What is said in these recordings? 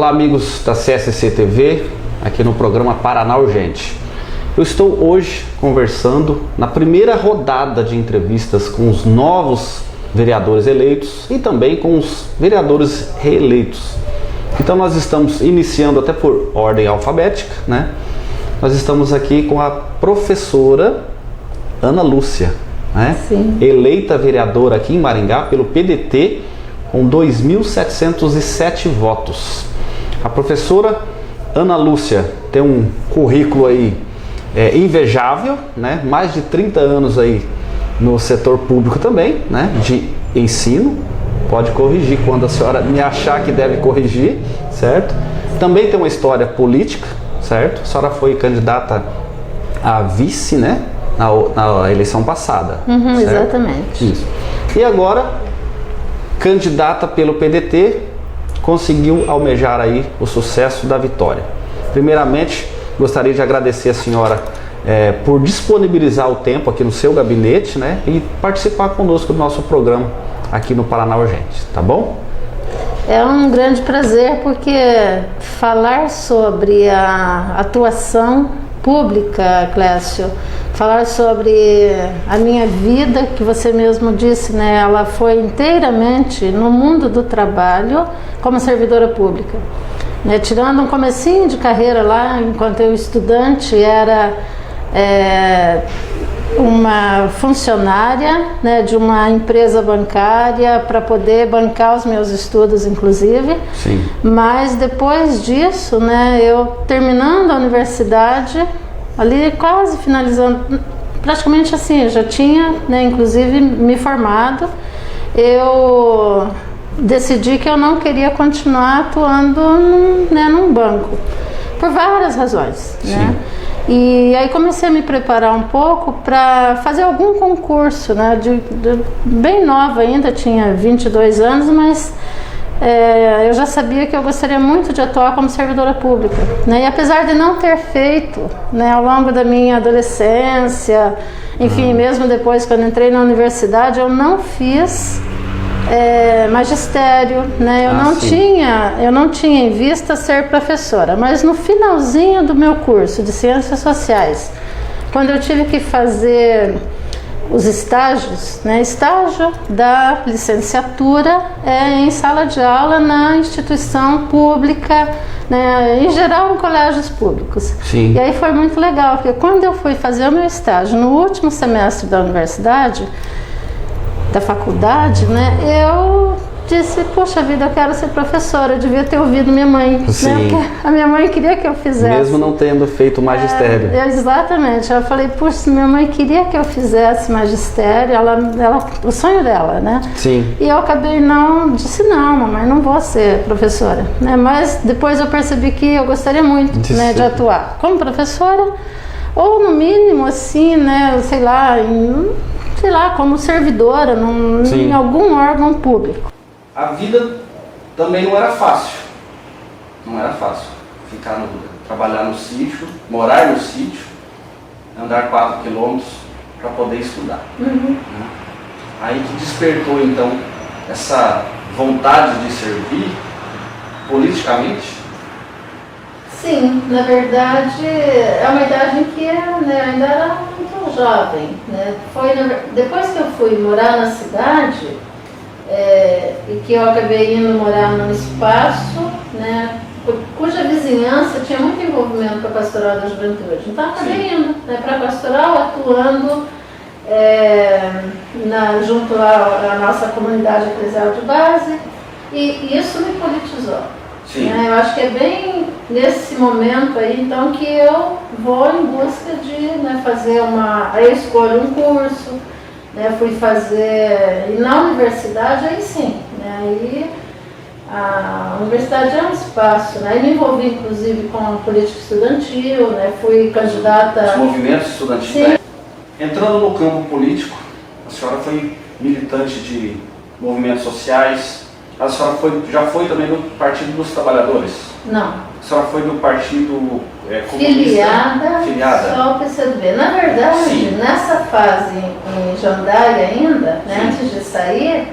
Olá, amigos da CSC TV, aqui no programa Paraná Urgente. Eu estou hoje conversando na primeira rodada de entrevistas com os novos vereadores eleitos e também com os vereadores reeleitos. Então nós estamos iniciando até por ordem alfabética, né? Nós estamos aqui com a professora Ana Lúcia, né? Sim. Eleita vereadora aqui em Maringá pelo PDT com 2.707 votos. A professora Ana Lúcia tem um currículo aí invejável, né? Mais de 30 anos aí no setor público também, né? De ensino. Pode corrigir quando a senhora me achar que deve corrigir, certo? Também tem uma história política, certo? A senhora foi candidata a vice, né? Na eleição passada. Exatamente. Isso. E agora, candidata pelo PDT, conseguiu almejar aí o sucesso da vitória. Primeiramente, gostaria de agradecer a senhora por disponibilizar o tempo aqui no seu gabinete, né? E participar conosco do nosso programa aqui no Paraná Urgente, tá bom? É um grande prazer, porque falar sobre a atuação pública, Clécio, falar sobre a minha vida, que você mesmo disse, né? Ela foi inteiramente no mundo do trabalho como servidora pública, né? Tirando um comecinho de carreira lá, enquanto eu estudante, era uma funcionária, né, de uma empresa bancária para poder bancar os meus estudos, inclusive. Sim. Mas depois disso, né, eu terminando a universidade, ali quase finalizando, praticamente assim, eu já tinha, né, inclusive me formado, eu decidi que eu não queria continuar atuando num banco, por várias razões, né? E aí comecei a me preparar um pouco para fazer algum concurso, né? Bem nova ainda, tinha 22 anos, mas eu já sabia que eu gostaria muito de atuar como servidora pública, né? E apesar de não ter feito, né, ao longo da minha adolescência, enfim, mesmo depois quando entrei na universidade, eu não fiz magistério, né? Eu não tinha em vista ser professora, mas no finalzinho do meu curso de Ciências Sociais, quando eu tive que fazer os estágios, né? Estágio da licenciatura em sala de aula na instituição pública, né? Em geral em colégios públicos. Sim. E aí foi muito legal, porque quando eu fui fazer o meu estágio no último semestre da universidade, da faculdade, né, eu disse, poxa vida, eu quero ser professora, eu devia ter ouvido minha mãe, Sim. né, porque a minha mãe queria que eu fizesse. Mesmo não tendo feito magistério. Exatamente, eu falei, puxa, minha mãe queria que eu fizesse magistério, o sonho dela, né? Sim. E eu acabei disse não, mamãe, não vou ser professora, né, mas depois eu percebi que eu gostaria muito, né, de atuar como professora, ou no mínimo assim, né, sei lá, como servidora em algum órgão público. A vida também não era fácil. Não era fácil. Trabalhar no sítio, morar no sítio, andar 4 quilômetros para poder estudar. Aí que despertou então essa vontade de servir politicamente? Sim, na verdade é uma idade em que ainda era muito jovem, né? Foi depois que eu fui morar na cidade e que eu acabei indo morar num espaço, né, cuja vizinhança tinha muito envolvimento com a Pastoral da Juventude. Então eu acabei indo, né, para a Pastoral, atuando junto à nossa comunidade eclesial de base, e isso me politizou. Eu acho que é bem nesse momento aí, então, que eu vou em busca de fazer eu escolho um curso, né, fui fazer, e na universidade aí sim, né, aí a universidade é um espaço, né, eu me envolvi inclusive com a política estudantil, né, fui candidata... Os movimentos estudantis, né? Entrando no campo político, a senhora foi militante de movimentos sociais. A senhora já foi também do Partido dos Trabalhadores? Não. A senhora foi do Partido Comunista? Filiada. Só o PCdoB. Na verdade, nessa fase em Jandaia ainda, né, antes de sair,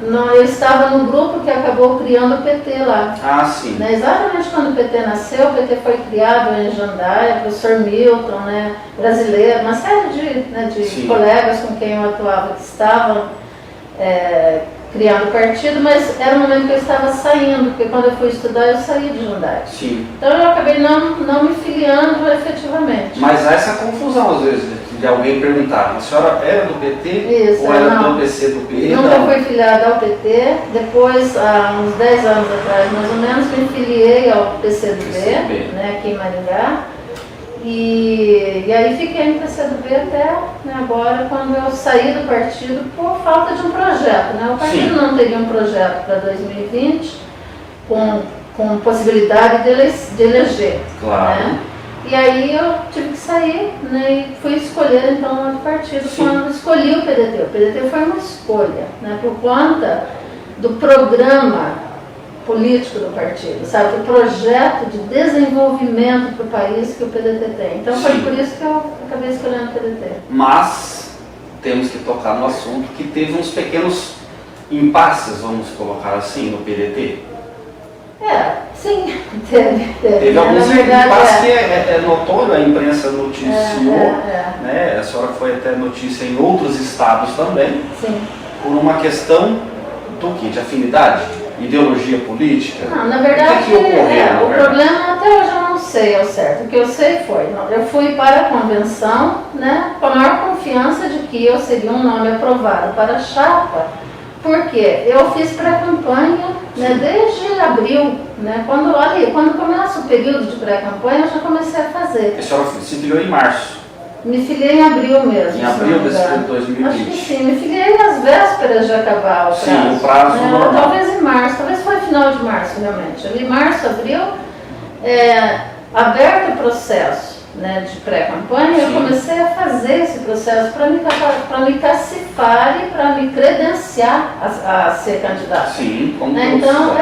Não, eu estava no grupo que acabou criando o PT lá. Ah, sim. Né? Exatamente quando o PT nasceu, o PT foi criado em Jandaia, o professor Milton, né, brasileiro, uma série de colegas com quem eu atuava que estavam criando o partido, mas era o momento que eu estava saindo, porque quando eu fui estudar eu saí de Jandaia. Sim. Então eu acabei não me filiando efetivamente. Mas há essa confusão às vezes, de alguém perguntar, a senhora era do PT Isso, ou era do PC do P? Nunca fui filiada ao PT, depois, há uns 10 anos atrás mais ou menos, me filiei ao PCdoB, né, aqui em Maringá. E aí fiquei no PCdoB até agora, quando eu saí do partido por falta de um projeto. Né? O partido não teria um projeto para 2020 com possibilidade de eleger. Claro. Né? E aí eu tive que sair, né, e fui escolher então o partido quando escolhi o PDT. O PDT foi uma escolha, né, por conta do programa político do partido, sabe, do projeto de desenvolvimento para o país que o PDT tem. Então foi por isso que eu acabei escolhendo o PDT. Mas temos que tocar no assunto que teve uns pequenos impasses, vamos colocar assim, no PDT. Sim, teve alguns impasses que é notório, a imprensa noticiou, né? A senhora foi até notícia em outros estados também, por uma questão do quê? De afinidade? Ideologia política? Não, na verdade, o que ocorreu, o problema até hoje eu não sei ao certo. O que eu sei foi, eu fui para a convenção, né, com a maior confiança de que eu seria um nome aprovado para a chapa, porque eu fiz pré-campanha, né, desde abril, né, quando começa o período de pré-campanha eu já comecei a fazer. A senhora se filiou em março? Me filiei em abril mesmo. Em abril desse ano de 2020? Acho que sim, me filiei nas vésperas de acabar o prazo. Sim, o prazo normal. Talvez em março, talvez foi final de março realmente. Ali março, abril, aberto o processo, né, de pré-campanha, eu comecei a fazer esse processo para me cacifar e para me credenciar a ser candidato. Sim, como então,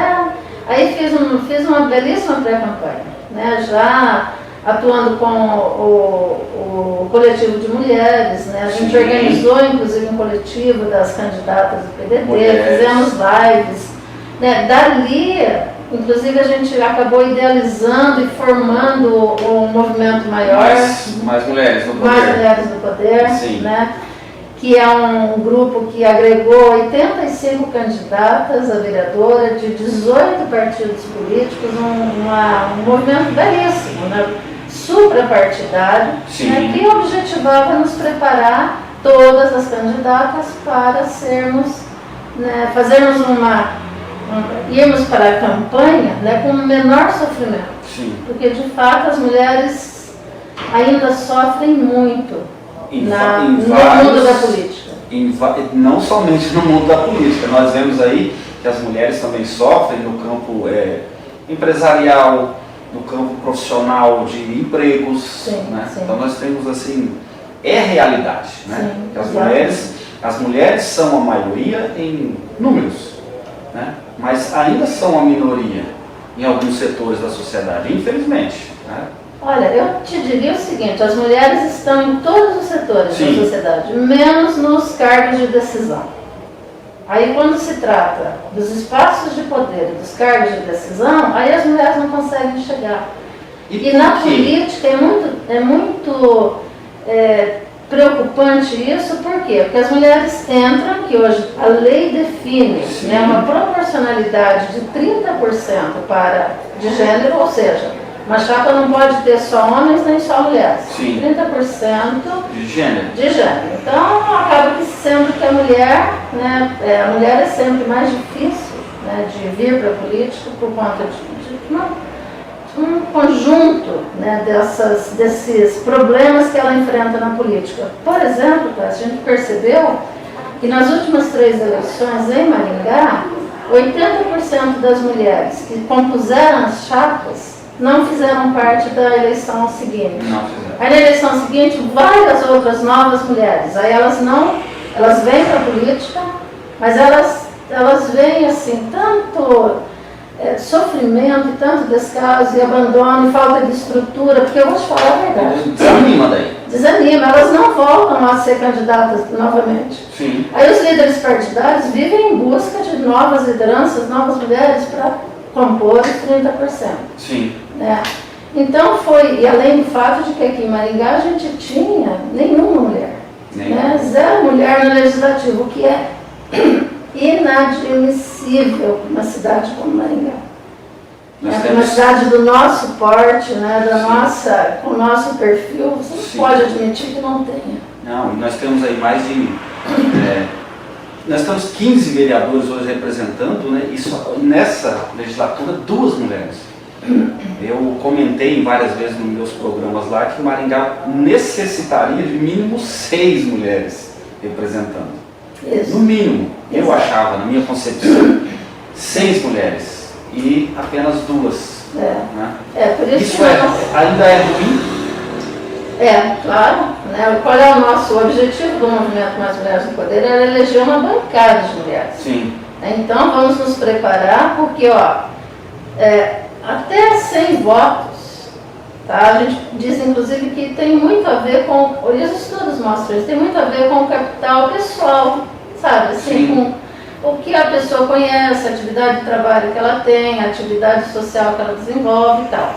aí fiz uma belíssima pré-campanha, né, já atuando com o coletivo de mulheres, né? A gente organizou inclusive um coletivo das candidatas do PDT, fizemos lives, né? Dali, inclusive a gente acabou idealizando e formando um movimento maior. Mais mulheres no poder. Mais mulheres no poder, né? Que é um grupo que agregou 85 candidatas a vereadora de 18 partidos políticos, um movimento belíssimo, né? Suprapartidário, né, que objetivava nos preparar todas as candidatas para sermos, né, irmos para a campanha, né, com o menor sofrimento. Porque de fato as mulheres ainda sofrem muito no mundo da política. Não somente no mundo da política, nós vemos aí que as mulheres também sofrem no campo empresarial, no campo profissional de empregos, né? Então nós temos assim, realidade, né? As mulheres são a maioria em números, né? Mas ainda são a minoria em alguns setores da sociedade, infelizmente, né? Olha, eu te diria o seguinte, as mulheres estão em todos os setores da sociedade, menos nos cargos de decisão. Aí quando se trata dos espaços de poder e dos cargos de decisão, aí as mulheres não conseguem chegar. E na política é muito preocupante isso, por quê? Porque as mulheres entram, que hoje a lei define, né, uma proporcionalidade de 30% de gênero, ou seja, uma chapa não pode ter só homens nem só mulheres. 30% de gênero. Então acaba que sendo que a mulher é sempre mais difícil, né, de vir para a política por conta de um conjunto, né, desses problemas que ela enfrenta na política. Por exemplo, a gente percebeu que nas últimas 3 eleições em Maringá, 80% das mulheres que compuseram as chapas não fizeram parte da eleição seguinte. Aí na eleição seguinte, várias outras novas mulheres, aí elas vêm para a política, mas elas veem assim, tanto sofrimento, tanto descaso e abandono e falta de estrutura, porque eu vou te falar a verdade. Desanima daí. desanima, elas não voltam a ser candidatas novamente. Sim. Aí os líderes partidários vivem em busca de novas lideranças, novas mulheres para compor os 30%. Sim. Né? Então foi, e além do fato de que aqui em Maringá a gente tinha nenhuma mulher, né? 0 mulher no legislativo, o que é inadmissível numa cidade como Maringá. Uma cidade do nosso porte, né, com o nosso perfil, você não pode admitir que não tenha. Não, e nós temos aí mais de... nós temos 15 vereadores hoje representando, né, e só, nessa legislatura 2 mulheres. Eu comentei várias vezes nos meus programas lá que o Maringá necessitaria de mínimo 6 mulheres representando. Isso. No mínimo, eu achava, na minha concepção, 6 mulheres. E apenas 2. Né? Por isso ainda é ruim? Claro. Né? Qual é o nosso objetivo do movimento Mais Mulheres no Poder? Era eleger uma bancada de mulheres. Sim. Então vamos nos preparar, porque até 100 votos, tá? A gente diz inclusive que tem muito a ver com, os estudos mostram isso, tem muito a ver com o capital pessoal, sabe? Assim, com o que a pessoa conhece, a atividade de trabalho que ela tem, a atividade social que ela desenvolve e tal.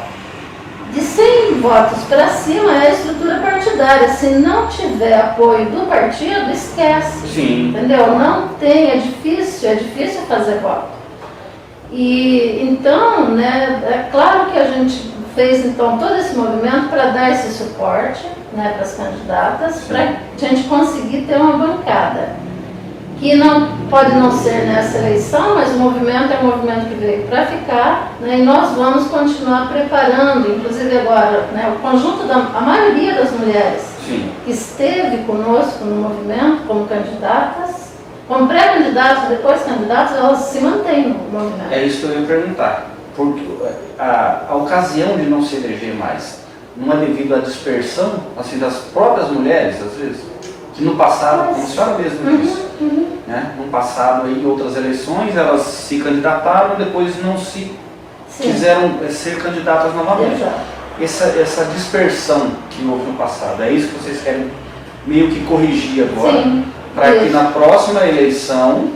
De 100 votos para cima é a estrutura partidária. Se não tiver apoio do partido, esquece. Sim. Entendeu? Não tem, é difícil fazer voto. E então, né, é claro que a gente fez então todo esse movimento para dar esse suporte, né, para as candidatas, para a gente conseguir ter uma bancada. Que não pode não ser nessa eleição, mas o movimento é um movimento que veio para ficar, né, e nós vamos continuar preparando, inclusive agora, né, o conjunto a maioria das mulheres que esteve conosco no movimento como candidatas, como pré-candidatas, depois candidatas, elas se mantêm no movimento. É isso que eu ia perguntar, porque a ocasião de não se eleger mais não é devido à dispersão assim, das próprias mulheres, às vezes? Que no passado, como a senhora mesmo disse, né? No passado, em outras eleições, elas se candidataram e depois não se quiseram ser candidatas novamente. Essa dispersão que houve no passado, é isso que vocês querem meio que corrigir agora, para que na próxima eleição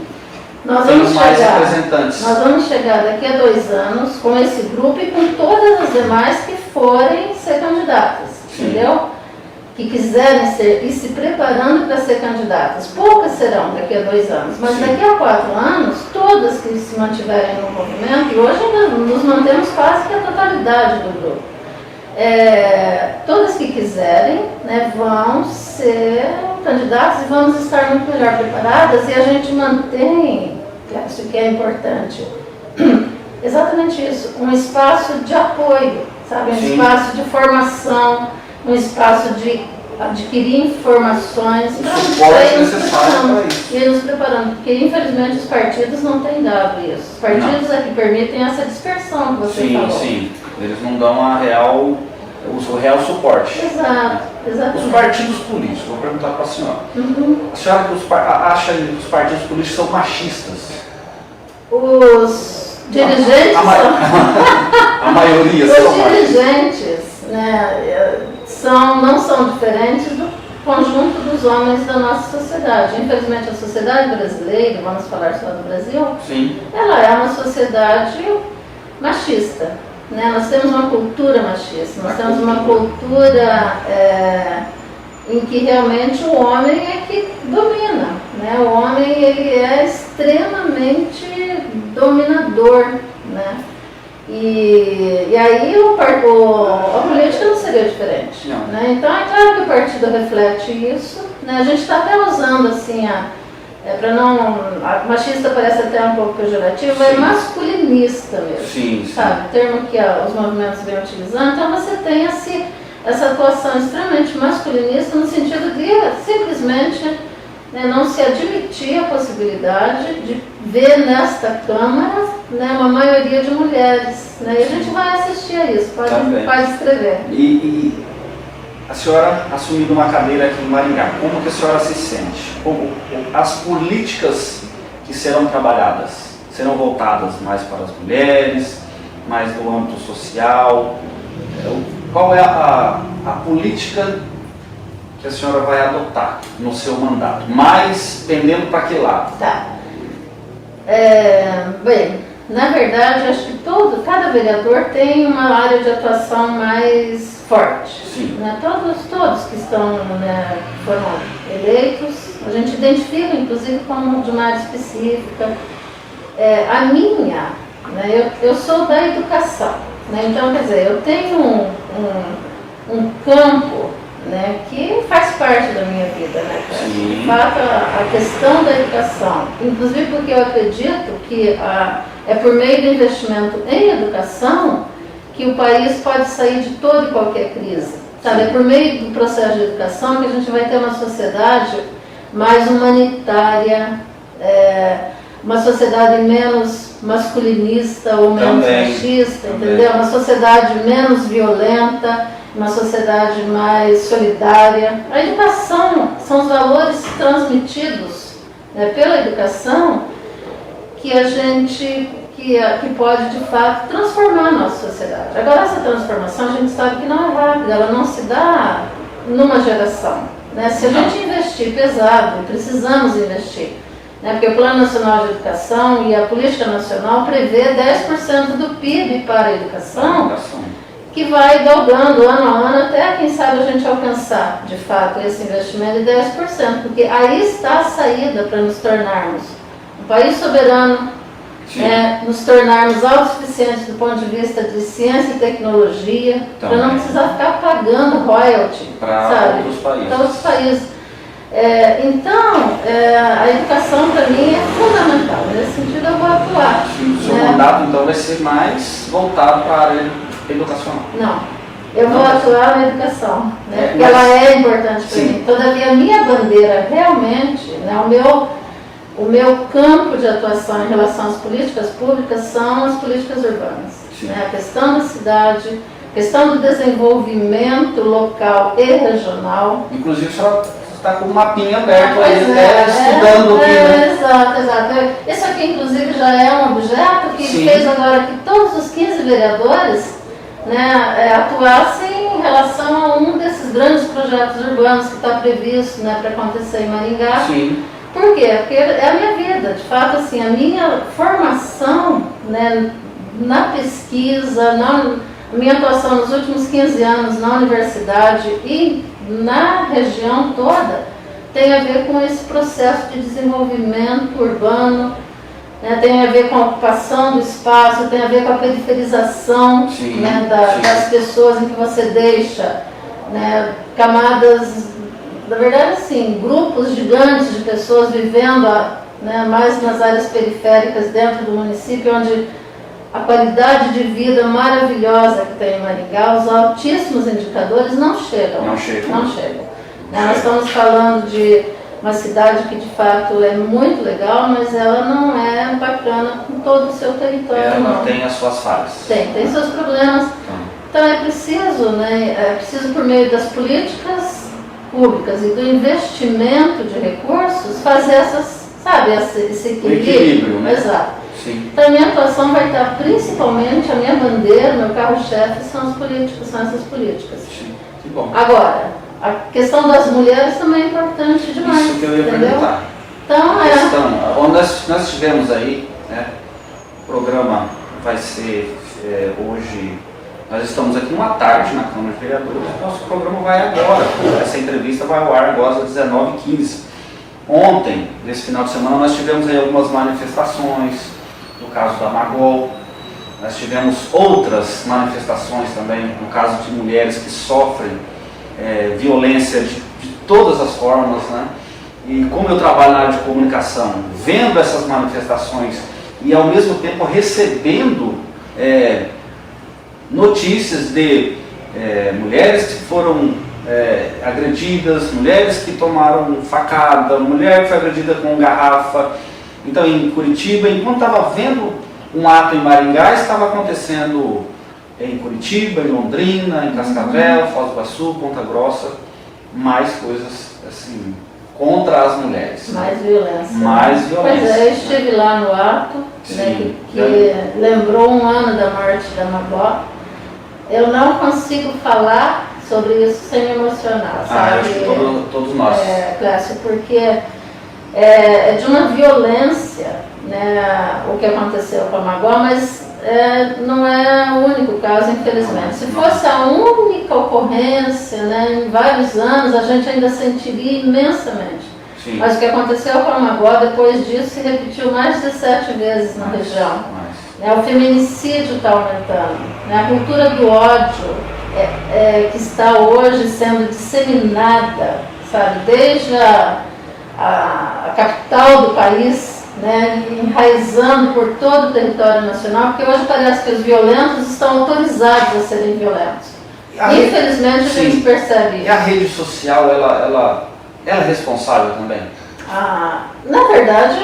tenham mais representantes. Nós vamos chegar daqui a 2 anos com esse grupo e com todas as demais que forem ser candidatas, entendeu? Que quiserem ser e se preparando para ser candidatas. Poucas serão daqui a 2 anos, mas daqui a 4 anos, todas que se mantiverem no movimento, e hoje ainda nos mantemos quase que a totalidade do grupo, todas que quiserem, né, vão ser candidatas e vamos estar muito melhor preparadas, e a gente mantém, isso que é importante, exatamente isso, um espaço de apoio, sabe? Um espaço de formação, um espaço de adquirir informações e nos preparando, porque infelizmente os partidos não têm dado isso. Os partidos é que permitem essa dispersão que você falou. Sim, eles não dão o real suporte. Exato, exatamente. Os partidos políticos, vou perguntar para a senhora. A senhora acha que os partidos políticos são machistas? Os dirigentes a maioria são machistas. Os dirigentes, né, não são diferentes do conjunto dos homens da nossa sociedade. Infelizmente, a sociedade brasileira, vamos falar só do Brasil, ela é uma sociedade machista. Né? Nós temos uma cultura machista, nós temos uma cultura em que realmente o homem é que domina. Né? O homem ele é extremamente dominador. Né? E aí a política não seria diferente. Né? Então é claro que o partido reflete isso. Né? A gente está até usando assim, para não. A machista parece até um pouco pejorativo, é masculinista mesmo. Sabe? O termo que os movimentos vêm utilizando. Então você tem essa atuação extremamente masculinista no sentido de simplesmente, né, não se admitir a possibilidade de ver nesta Câmara, né, uma maioria de mulheres. Né, e a gente vai assistir a isso, pode escrever. E a senhora assumindo uma cadeira aqui em Maringá, como que a senhora se sente? Como as políticas que serão trabalhadas serão voltadas mais para as mulheres, mais do âmbito social? Qual é a política que a senhora vai adotar no seu mandato, mas pendendo para que lado? Tá. Bem, na verdade, acho que cada vereador tem uma área de atuação mais forte. Sim. Né? Todos que estão, né, foram eleitos, a gente identifica, inclusive, como de uma área específica. A minha, né, eu sou da educação, né? Então, quer dizer, eu tenho um campo, né, que faz parte da minha vida, né? De fato, a questão da educação, inclusive porque eu acredito que é por meio do investimento em educação que o país pode sair de toda e qualquer crise. Sabe? É por meio do processo de educação que a gente vai ter uma sociedade mais humanitária, uma sociedade menos masculinista ou menos machista, entendeu? Uma sociedade menos violenta, uma sociedade mais solidária. A educação são os valores transmitidos, né, pela educação que a gente que pode de fato transformar a nossa sociedade. Agora, essa transformação a gente sabe que não é rápida, ela não se dá numa geração, né? Se a gente investir pesado, e precisamos investir, né, porque o Plano Nacional de Educação e a Política Nacional prevê 10% do PIB para a educação, que vai galgando ano a ano até, quem sabe, a gente alcançar, de fato, esse investimento de 10%, porque aí está a saída para nos tornarmos um país soberano, nos tornarmos autossuficientes do ponto de vista de ciência e tecnologia, para não precisar ficar pagando royalty para outros países. Então, a educação para mim é fundamental. Nesse sentido, eu vou atuar. O seu mandato, então, vai ser mais voltado para a área educacional? Não. Eu vou atuar na educação, né? Porque ela é importante para mim. Todavia, a minha bandeira realmente, né, o meu campo de atuação em relação às políticas públicas são as políticas urbanas. Né? A questão da cidade, a questão do desenvolvimento local e regional. Inclusive, a senhora está com o mapinha aberto aí, estudando aqui, né? Exato. Esse aqui, inclusive, já é um objeto que fez agora que todos os 15 vereadores, né, atuassem em relação a um desses grandes projetos urbanos que está previsto, né, para acontecer em Maringá. Sim. Por quê? Porque é a minha vida, de fato, assim, a minha formação, né, na pesquisa, a minha atuação nos últimos 15 anos na universidade e na região toda, tem a ver com esse processo de desenvolvimento urbano, né, tem a ver com a ocupação do espaço, tem a ver com a periferização, né, das pessoas em que você deixa, né, camadas. Na verdade, assim, grupos gigantes de pessoas vivendo, né, mais nas áreas periféricas dentro do município, onde a qualidade de vida maravilhosa que tem em Maringá, os altíssimos indicadores não chegam. Não chegam. Nós estamos falando de uma cidade que de fato é muito legal, mas ela não é bacana com todo o seu território. Ela tem as suas falhas. Tem seus problemas. Então é preciso, né, por meio das políticas públicas e do investimento de recursos, fazer esse equilíbrio. Né? Exato. Sim. Então a minha atuação vai estar principalmente, a minha bandeira, meu carro-chefe são essas políticas. Sim. Que bom. Agora, a questão das mulheres também é importante demais. Isso que eu ia perguntar. Então, onde nós tivemos aí, né, o programa vai ser hoje. Nós estamos aqui uma tarde na Câmara de Vereadores, nosso programa vai agora, essa entrevista vai ao ar agora às 19h15. Ontem, nesse final de semana, nós tivemos aí algumas manifestações, no caso da Magol, nós tivemos outras manifestações também, no caso de mulheres que sofrem violência de todas as formas, né? E como eu trabalho na área de comunicação, vendo essas manifestações e ao mesmo tempo recebendo notícias de mulheres que foram agredidas, mulheres que tomaram facada, mulher que foi agredida com garrafa. Então, em Curitiba, enquanto estava vendo um ato em Maringá, estava acontecendo em Curitiba, em Londrina, em Cascavel, Foz do Iguaçu, Ponta Grossa, mais coisas assim contra as mulheres. Mais violência. Mais violência. Pois é, eu estive lá no ato, né, que lembrou um ano da morte da Mabó. Eu não consigo falar sobre isso sem me emocionar, Ah, sabe? eu acho que todos nós. Clécio, porque é de uma violência, né, o que aconteceu com a Maguá, mas não é o único caso, infelizmente. Se fosse a única ocorrência, né, em vários anos, a gente ainda sentiria imensamente. Sim. Mas o que aconteceu com a Maguá, depois disso, se repetiu mais de 17 vezes na região. O feminicídio está aumentando, né, a cultura do ódio que está hoje sendo disseminada, sabe, desde a capital do país, né, enraizando por todo o território nacional, porque hoje parece que os violentos estão autorizados a serem violentos. Infelizmente a gente percebe isso. E a rede social, ela é responsável também? Na verdade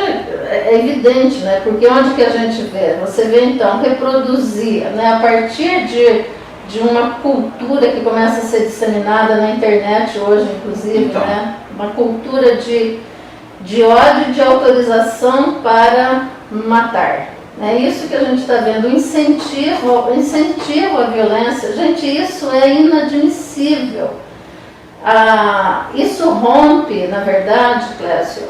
é evidente, né, porque onde que a gente vê? Você vê então reproduzir, né, a partir de uma cultura que começa a ser disseminada na internet hoje, inclusive, então, né, uma cultura de ódio e de autorização para matar. É isso que a gente está vendo, o incentivo à violência. Gente, isso é inadmissível. Isso rompe, na verdade, Clécio,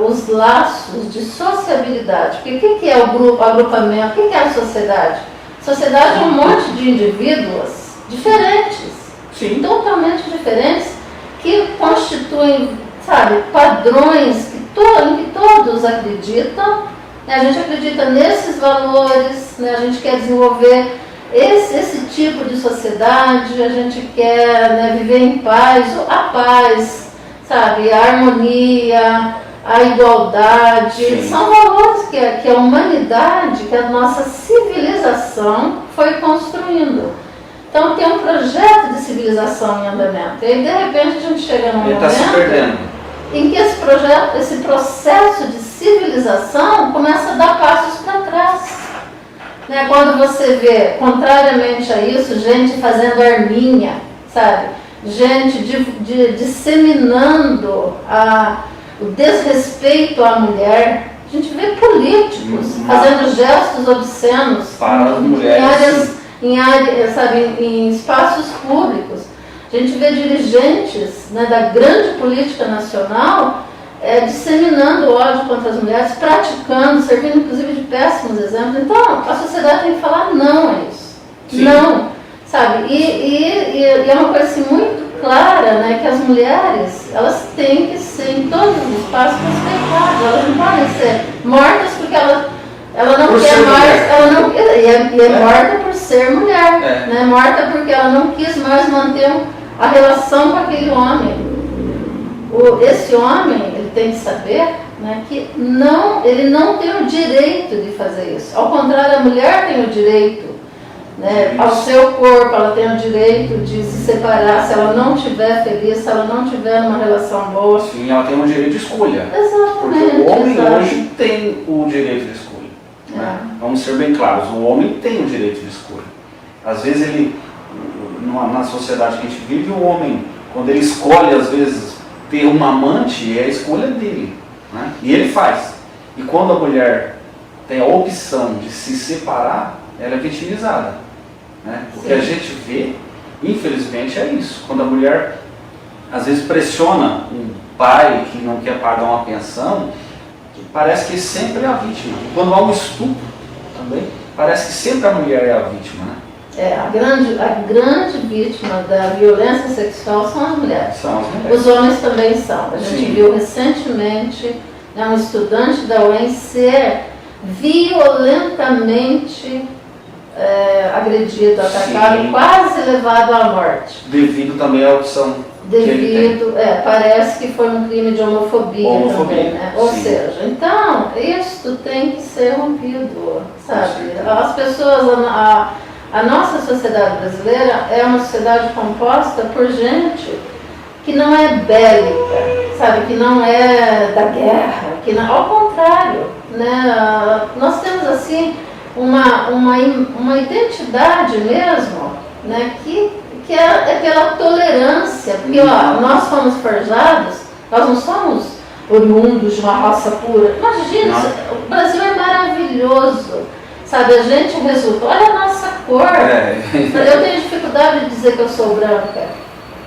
os laços de sociabilidade. Porque o que é o agrupamento? O que é a sociedade? A sociedade é um monte de indivíduos diferentes, sim, totalmente diferentes, que constituem, sabe, padrões em que todos acreditam, né? A gente acredita nesses valores, né? A gente quer desenvolver esse tipo de sociedade, a gente quer, né, viver em paz, a paz, sabe, a harmonia, a igualdade. Sim. São valores que a humanidade, que a nossa civilização foi construindo. Então tem um projeto de civilização em andamento. E aí, de repente, a gente chega num momento se perdendo, em que esse processo de civilização começa a dar passos para trás. Né? Quando você vê, contrariamente a isso, gente fazendo arminha, sabe? Gente disseminando o desrespeito à mulher. A gente vê políticos fazendo gestos obscenos para as mulheres, em espaços públicos. A gente vê dirigentes, né, da grande política nacional disseminando ódio contra as mulheres, praticando, servindo inclusive de péssimos exemplos. Então, a sociedade tem que falar não a isso. Sim. Não, sabe? E é uma coisa assim, muito clara, né, que as mulheres, elas têm que ser em todos os espaços respeitadas. Elas não podem ser mortas porque ela não quer mais, e é morta por ser mulher, né? Morta porque ela não quis mais manter a relação com aquele homem. Esse homem, ele tem que saber, né, que ele não tem o direito de fazer isso. Ao contrário, a mulher tem o direito, né, ao seu corpo, ela tem o direito de se separar se ela não estiver feliz, se ela não tiver uma relação boa. Sim, ela tem um direito de escolha. Exatamente. Porque o homem hoje tem o direito de escolha. Né? Vamos ser bem claros, o homem tem o direito de escolha. Às vezes na sociedade que a gente vive, o homem, quando ele escolhe, às vezes, ter uma amante, é a escolha dele, né? E ele faz. E quando a mulher tem a opção de se separar, ela é vitimizada, né? O que a gente vê, infelizmente, é isso. Quando a mulher, às vezes, pressiona um pai que não quer pagar uma pensão, parece que sempre é a vítima. E quando há um estupro também, parece que sempre a mulher é a vítima, né? A grande vítima da violência sexual são as mulheres. São as mulheres. Os homens também são. A gente viu recentemente, né, um estudante da UEM ser violentamente agredido, atacado, sim, quase levado à morte. Devido também à opção. Parece que foi um crime de homofobia também, né? Ou seja, então, isto tem que ser rompido, sabe? As pessoas, a nossa sociedade brasileira é uma sociedade composta por gente que não é bélica, sabe? Que não é da guerra, ao contrário, né? Nós temos assim uma identidade mesmo, né? Que é pela tolerância, porque nós fomos forjados, nós não somos oriundos de uma raça pura. Imagina, o Brasil é maravilhoso. Sabe, a gente resulta, olha a nossa cor. Eu tenho dificuldade de dizer que eu sou branca.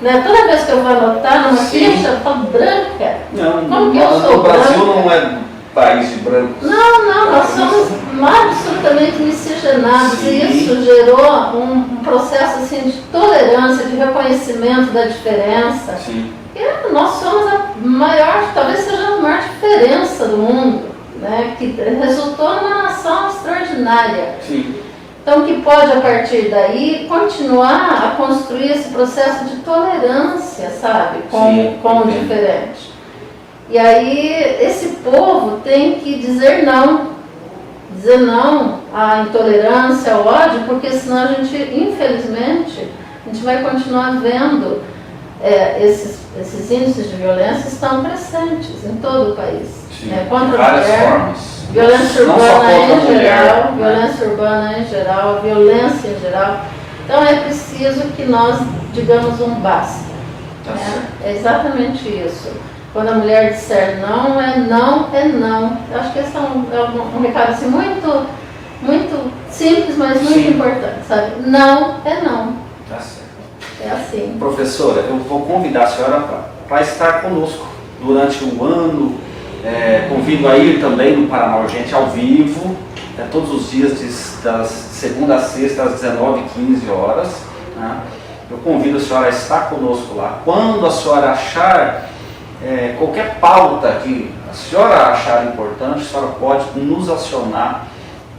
Né? Toda vez que eu vou anotar numa ficha, eu falo branca. Não, como que eu sou o Brasil branca? não é país de brancos. Não, nós somos absolutamente miscigenados. Sim. E isso gerou um processo assim, de tolerância, de reconhecimento da diferença. Sim. E nós somos a maior, talvez seja a maior diferença do mundo, né? Que resultou numa nação extraordinária. Sim. Então, que pode, a partir daí, continuar a construir esse processo de tolerância, sabe, com o diferente. E aí, esse povo tem que dizer não à intolerância, ao ódio, porque senão a gente, infelizmente, a gente vai continuar vendo esses índices de violência estão presentes em todo o país. Né? Contra de várias formas. Violência Não só urbana contra a em mulher, geral, né? violência urbana em geral, violência em geral. Então é preciso que nós digamos um basta. Tá Né? certo. É exatamente isso. Quando a mulher disser não, é não, é não. Eu acho que esse é um recado assim, muito, muito simples, mas muito Sim. importante, sabe? Não é não. Tá certo. É assim. Professora, eu vou convidar a senhora para estar conosco durante o ano. Convido a ir também no Paraná Urgente ao vivo, todos os dias, das segunda a sexta, às 19h15. Né? Eu convido a senhora a estar conosco lá. Quando a senhora achar qualquer pauta que a senhora achar importante, a senhora pode nos acionar.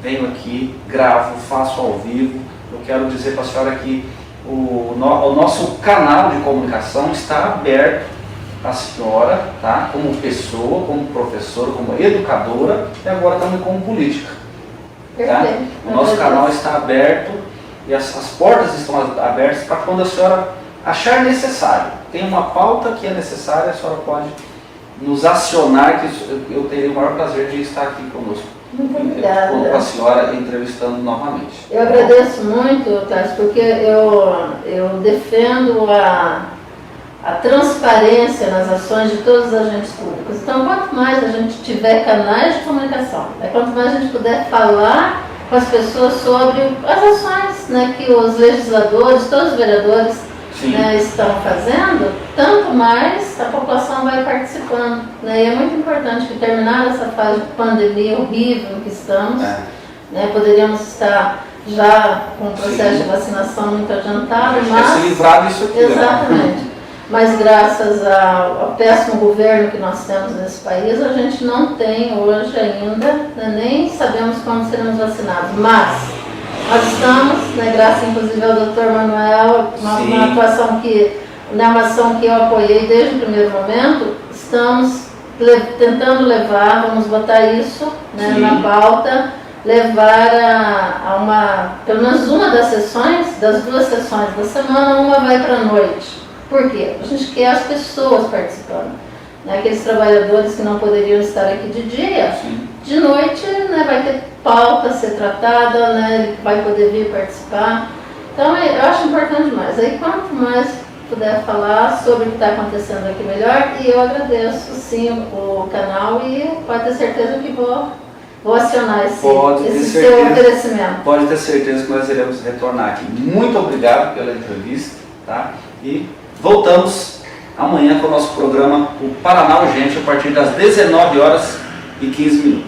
Venho aqui, gravo, faço ao vivo. Eu quero dizer para a senhora que o nosso canal de comunicação está aberto à senhora, tá? Como pessoa, como professora, como educadora e agora também como política. Tá? O nosso canal está aberto e as portas estão abertas para quando a senhora achar necessário. Tem uma pauta que é necessária, a senhora pode nos acionar, que eu terei o maior prazer de estar aqui conosco. Muito obrigada. Com a senhora entrevistando novamente. Eu agradeço muito, Cláudio, porque eu defendo a transparência nas ações de todos os agentes públicos. Então, quanto mais a gente tiver canais de comunicação, quanto mais a gente puder falar com as pessoas sobre as ações, né, que os legisladores, todos os vereadores, né, estão fazendo, tanto mais a população vai participando. Né? E é muito importante que, terminada essa fase de pandemia horrível em que estamos, né, poderíamos estar já com o processo de vacinação muito adiantado, mas se livrar disso aqui. exatamente. Mas graças ao péssimo governo que nós temos nesse país, a gente não tem hoje ainda, né, nem sabemos quando seremos vacinados. Mas nós estamos, né, graças inclusive ao Dr. Manuel, uma atuação uma ação que eu apoiei desde o primeiro momento, estamos tentando levar, vamos botar isso, né, na pauta, levar pelo menos uma das sessões, das 2 sessões da semana, uma vai para a noite. Por quê? A gente quer as pessoas participando. Né? Aqueles trabalhadores que não poderiam estar aqui de dia, de noite, né, vai ter pauta a ser tratada, né, ele vai poder vir participar. Então eu acho importante demais. Aí quanto mais puder falar sobre o que está acontecendo aqui melhor, e eu agradeço sim o canal e pode ter certeza que vou acionar esse seu oferecimento. Pode ter certeza que nós iremos retornar aqui. Muito obrigado pela entrevista, tá? E voltamos amanhã com o nosso programa, o Paraná Urgente, a partir das 19h15.